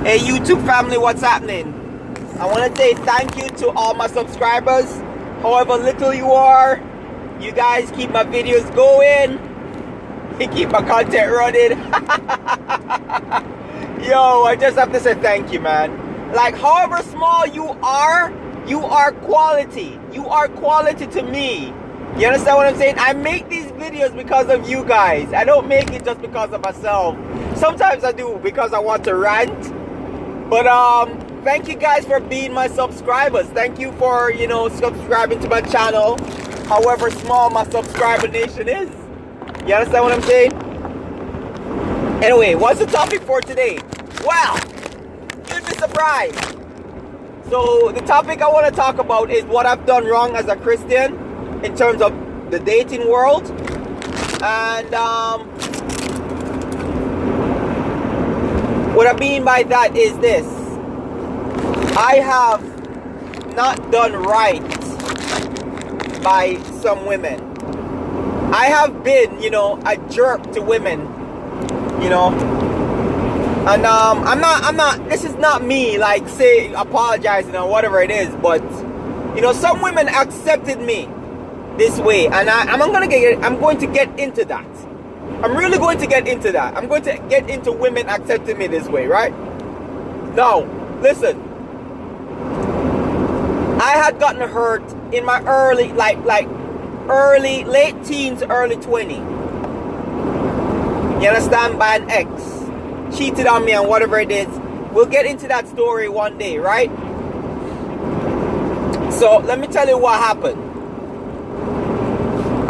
Hey YouTube family, what's happening? I want to say thank you to all my subscribers. However little you are, you guys keep my videos going. You keep my content running. Yo, I just have to say thank you, man. Like, however small you are quality. You are quality to me. You understand what I'm saying? I make these videos because of you guys. I don't make it just because of myself. Sometimes I do because I want to rant. But thank you guys for being my subscribers. Thank you for, subscribing to my channel. However small my subscriber nation is. You understand what I'm saying? Anyway, what's the topic for today? Wow, you'd be surprised. So the topic I want to talk about is what I've done wrong as a Christian in terms of the dating world. And what I mean by that is this. I have not done right by some women. I have been, a jerk to women, and I'm not, this is not me, like, say, apologizing or whatever it is, but, some women accepted me this way, and I'm going to get into that. I'm really going to get into that. I'm going to get into women accepting me this way, right? Now, listen. I had gotten hurt in my early, late teens, early 20. You understand? By an ex. Cheated on me and whatever it is. We'll get into that story one day, right? So, let me tell you what happened.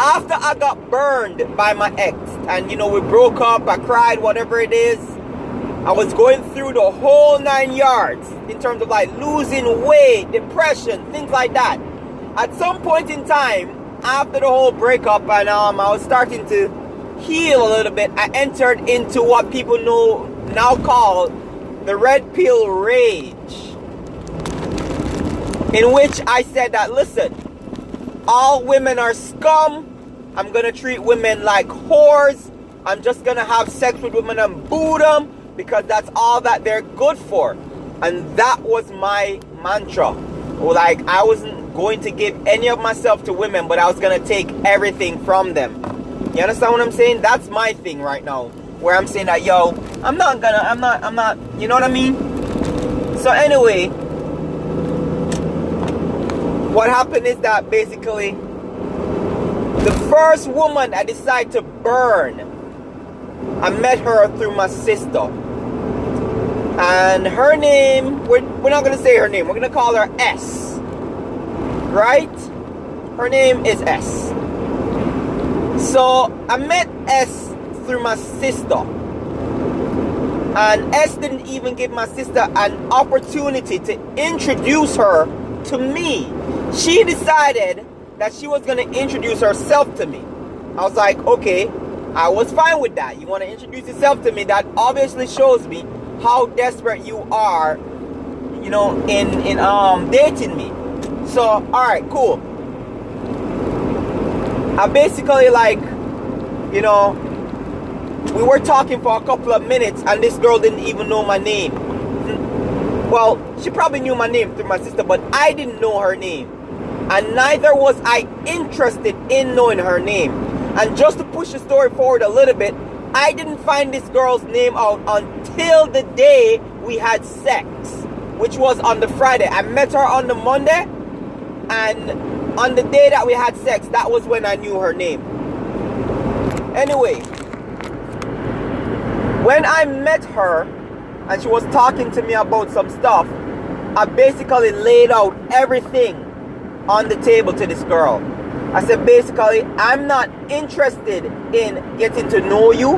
After I got burned by my ex, and we broke up, I cried, whatever it is, I was going through the whole 9 yards in terms of like losing weight, depression, things like that. At some point in time, after the whole breakup, and I was starting to heal a little bit, I entered into what people now call the red pill rage, in which I said that, listen, all women are scum. I'm going to treat women like whores. I'm just going to have sex with women and boo them because that's all that they're good for. And that was my mantra. Like, I wasn't going to give any of myself to women, but I was going to take everything from them. You understand what I'm saying? That's my thing right now. Where I'm saying that, yo, I'm not, you know what I mean? So anyway, what happened is that basically, the first woman I decided to burn, I met her through my sister. And her name, we're not going to say her name. We're going to call her S. Right? Her name is S. So, I met S through my sister. And S didn't even give my sister an opportunity to introduce her to me. She decided that she was going to introduce herself to me. I was like, okay, I was fine with that. You want to introduce yourself to me? That obviously shows me how desperate you are, in dating me. So, alright, cool. I basically, we were talking for a couple of minutes and this girl didn't even know my name. Well, she probably knew my name through my sister, but I didn't know her name. And neither was I interested in knowing her name. And just to push the story forward a little bit, I didn't find this girl's name out until the day we had sex, which was on the Friday. I met her on the Monday, and on the day that we had sex, that was when I knew her name. Anyway, when I met her, and she was talking to me about some stuff, I basically laid out everything on the table to this girl. I said, basically, I'm not interested in getting to know you.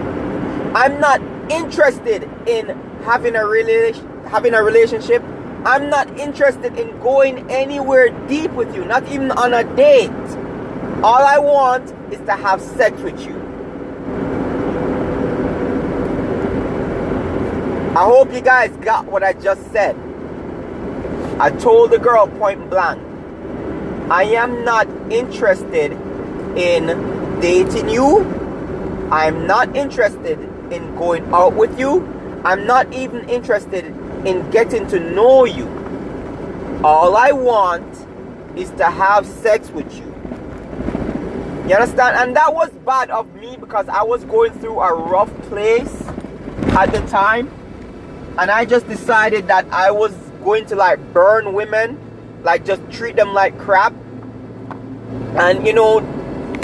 I'm not interested in having a relationship. I'm not interested in going anywhere deep with you, not even on a date. All I want is to have sex with you. I hope you guys got what I just said. I told the girl point blank, I am not interested in dating you. I'm not interested in going out with you. I'm not even interested in getting to know you. All I want is to have sex with you. You understand? And that was bad of me because I was going through a rough place at the time. And I just decided that I was going to like burn women, like just treat them like crap. And you know,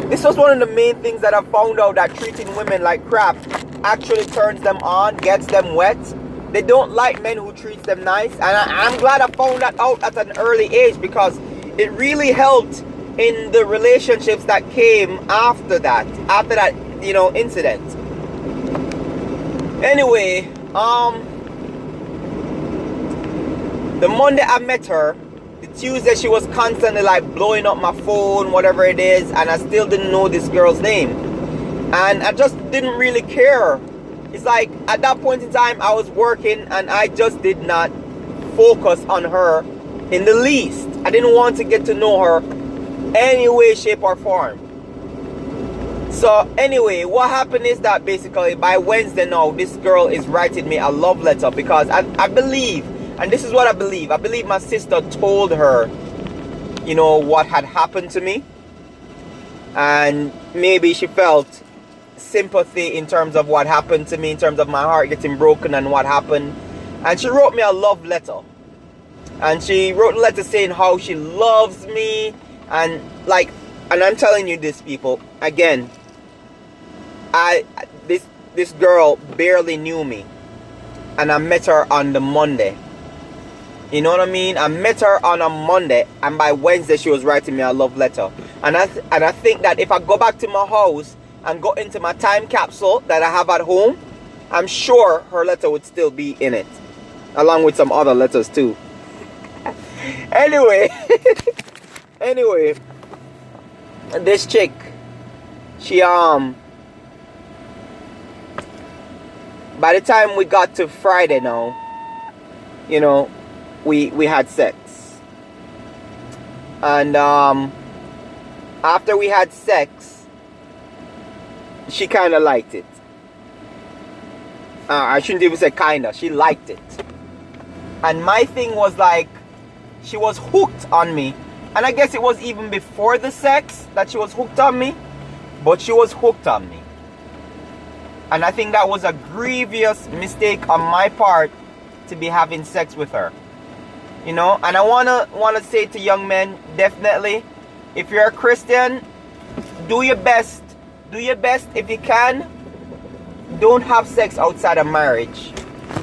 this was one of the main things that I found out, that treating women like crap actually turns them on, gets them wet. They don't like men who treats them nice. And I'm glad I found that out at an early age, because it really helped in the relationships that came after that, you know, incident. Anyway, the Monday I met her, the Tuesday she was constantly like blowing up my phone, whatever it is, and I still didn't know this girl's name. And I just didn't really care. It's like at that point in time I was working and I just did not focus on her in the least. I didn't want to get to know her any way, shape or form. So anyway, what happened is that basically by Wednesday now, this girl is writing me a love letter, because I believe, and this is what I believe my sister told her, you know, what had happened to me. And maybe she felt sympathy in terms of what happened to me, in terms of my heart getting broken and what happened. And she wrote me a love letter. And she wrote a letter saying how she loves me. And like, and I'm telling you this, people, again, this girl barely knew me. And I met her on the Monday. You know what I mean? I met her on a Monday, and by Wednesday she was writing me a love letter. And I think that if I go back to my house and go into my time capsule that I have at home, I'm sure her letter would still be in it, along with some other letters too. Anyway, this chick, she by the time we got to Friday now, you know, we had sex. And after we had sex, she kind of liked it. I shouldn't even say kinda, she liked it. And my thing was like, she was hooked on me. And I guess it was even before the sex that she was hooked on me, but she was hooked on me. And I think that was a grievous mistake on my part, to be having sex with her. You know, and I wanna say to young men, definitely, if you're a Christian, do your best. Do your best if you can. Don't have sex outside of marriage.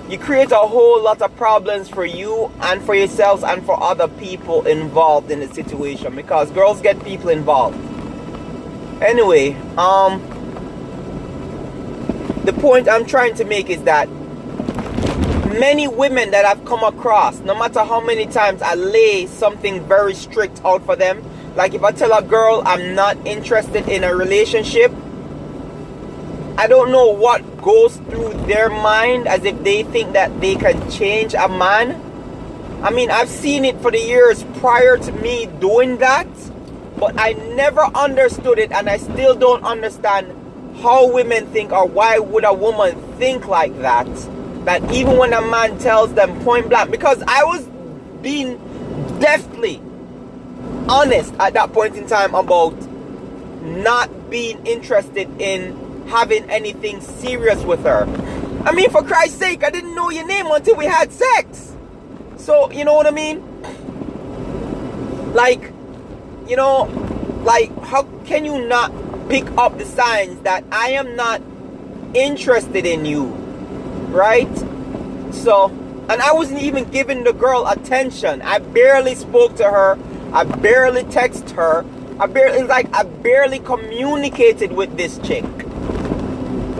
You create a whole lot of problems for you and for yourselves and for other people involved in the situation, because girls get people involved. Anyway, the point I'm trying to make is that many women that I've come across, no matter how many times I lay something very strict out for them, like if I tell a girl I'm not interested in a relationship, I don't know what goes through their mind, as if they think that they can change a man. I mean, I've seen it for the years prior to me doing that, but I never understood it, and I still don't understand how women think, or why would a woman think like that. That even when a man tells them point blank, because I was being deftly honest at that point in time about not being interested in having anything serious with her. I mean, for Christ's sake, I didn't know your name until we had sex. So, you know what I mean? Like, you know, like, how can you not pick up the signs that I am not interested in you, right? So, and I wasn't even giving the girl attention. I barely spoke to her. I barely texted her. I barely communicated with this chick.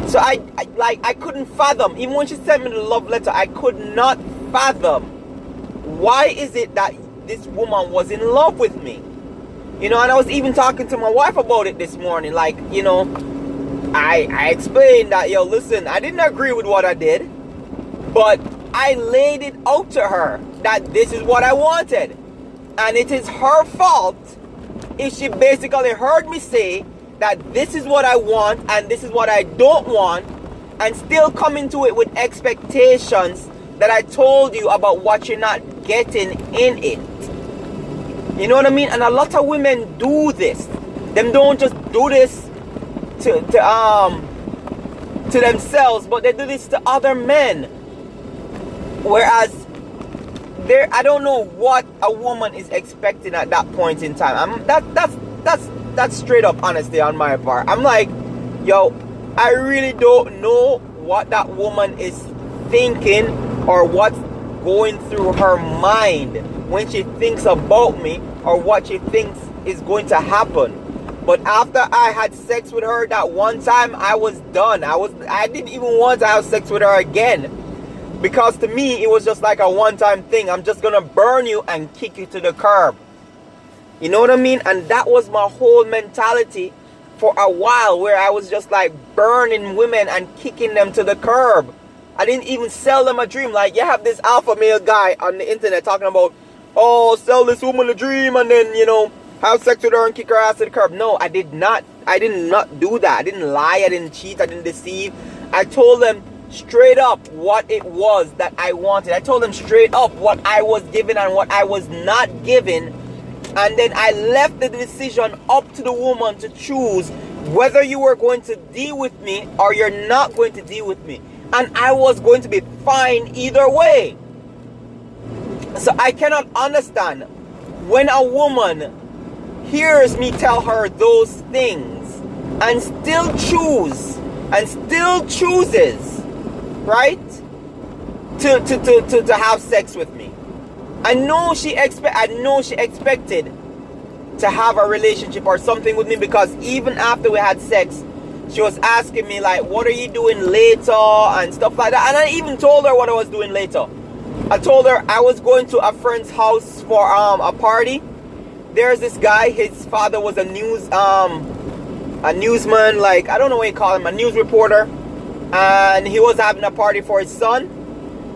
So I couldn't fathom, even when she sent me the love letter, I could not fathom, why is it that this woman was in love with me? You know, and I was even talking to my wife about it this morning. Like, you know, I explained that, yo, listen, I didn't agree with what I did, but I laid it out to her that this is what I wanted. And it is her fault if she basically heard me say that this is what I want and this is what I don't want, and still come into it with expectations that I told you about what you're not getting in it. You know what I mean? And a lot of women do this. Them don't just do this to themselves, but they do this to other men. Whereas I don't know what a woman is expecting at that point in time. That's straight up honesty on my part. I'm like, yo, I really don't know what that woman is thinking or what's going through her mind when she thinks about me or what she thinks is going to happen. But after I had sex with her that one time, I was done. I didn't even want to have sex with her again. Because to me, it was just like a one-time thing. I'm just going to burn you and kick you to the curb. You know what I mean? And that was my whole mentality for a while, where I was just like burning women and kicking them to the curb. I didn't even sell them a dream. Like, you have this alpha male guy on the internet talking about, oh, sell this woman a dream and then, you know, have sex with her and kick her ass to the curb. No, I did not do that. I didn't lie. I didn't cheat. I didn't deceive. I told them straight up what it was that I wanted. I told them straight up what I was given and what I was not given. And then I left the decision up to the woman to choose whether you were going to deal with me or you're not going to deal with me. And I was going to be fine either way. So I cannot understand when a woman hears me tell her those things and still chooses, right, to have sex with me. I know she expected to have a relationship or something with me, because even after we had sex, she was asking me like, what are you doing later and stuff like that. And I even told her what I was doing later. I told her I was going to a friend's house for a party. There's this guy, his father was a newsman, like, I don't know what you call him, a news reporter. And he was having a party for his son.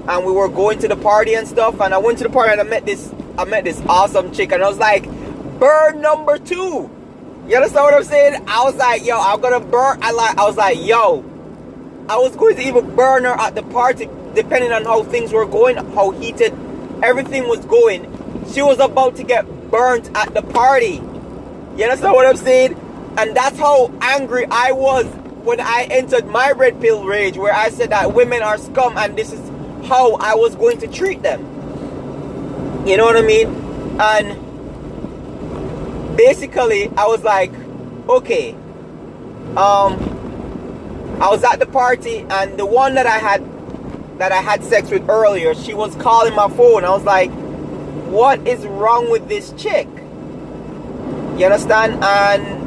And we were going to the party and stuff. And I went to the party and I met this awesome chick. And I was like, bird number 2. You understand what I'm saying? I was like, yo, I'm gonna burn. I was like, yo, I was going to even burn her at the party, depending on how things were going, how heated everything was going. She was about to get burnt at the party. You understand what I'm saying? And that's how angry I was when I entered my red pill rage, where I said that women are scum and this is how I was going to treat them. You know what I mean? And basically I was like, okay, I was at the party, and the one that I had sex with earlier, she was calling my phone. I was like, what is wrong with this chick? You understand? And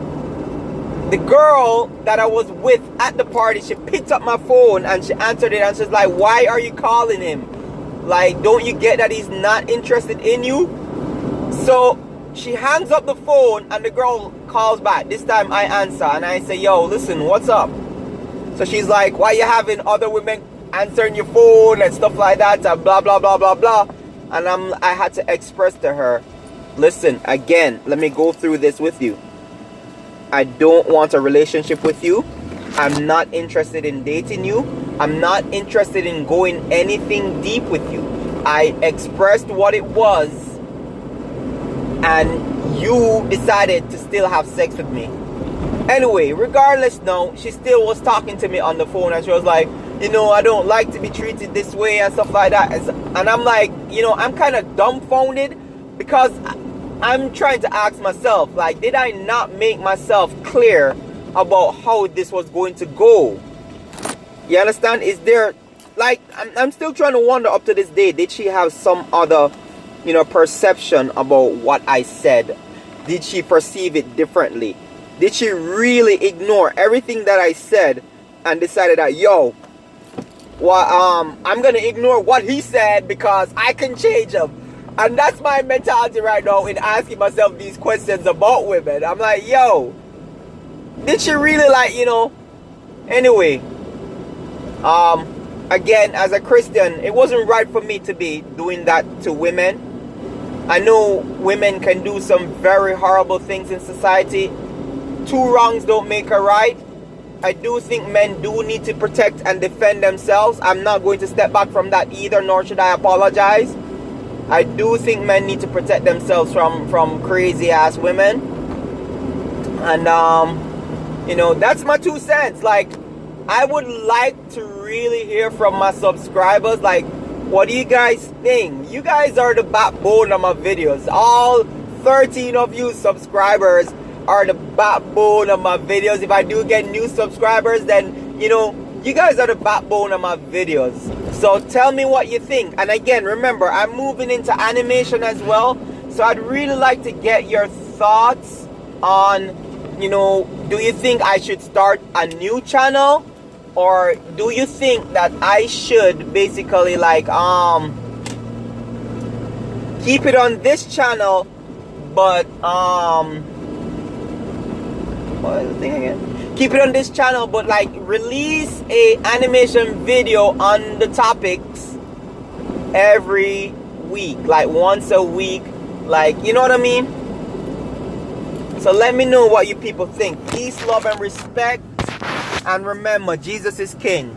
the girl that I was with at the party, she picked up my phone and she answered it, and she's like, why are you calling him? Like, don't you get that he's not interested in you? So she hangs up the phone and the girl calls back. This time I answer and I say, yo, listen, what's up? So she's like, why you having other women answering your phone and stuff like that and blah blah blah blah blah. And I had to express to her, listen, again, let me go through this with you. I don't want a relationship with you. I'm not interested in dating you. I'm not interested in going anything deep with you. I expressed what it was, and you decided to still have sex with me. Anyway, regardless now, she still was talking to me on the phone, and she was like, you know, I don't like to be treated this way and stuff like that. And I'm like, you know, I'm kind of dumbfounded, because I'm trying to ask myself, like, did I not make myself clear about how this was going to go? You understand? Is there, like, I'm still trying to wonder up to this day, did she have some other, you know, perception about what I said? Did she perceive it differently? Did she really ignore everything that I said and decided that, yo, well, I'm gonna ignore what he said because I can change him? And that's my mentality right now in asking myself these questions about women. I'm like, yo, did she really, like, you know? Anyway, again, as a Christian, it wasn't right for me to be doing that to women. I know women can do some very horrible things in society. Two wrongs don't make a right. I do think men do need to protect and defend themselves. I'm not going to step back from that either, nor should I apologize. I do think men need to protect themselves from crazy ass women. And you know, that's my 2 cents. Like, I would like to really hear from my subscribers. Like, what do you guys think? You guys are the backbone of my videos. All 13 of you subscribers are the backbone of my videos. If I do get new subscribers, then, you know, you guys are the backbone of my videos. So tell me what you think. And again, remember, I'm moving into animation as well. So I'd really like to get your thoughts on, you know, do you think I should start a new channel? Or do you think that I should basically like keep it on this channel, but what is the thing again? Keep it on this channel, but like release a animation video on the topics every week, like once a week, like, you know what I mean? So let me know what you people think. Peace, love, and respect. And remember, Jesus is King.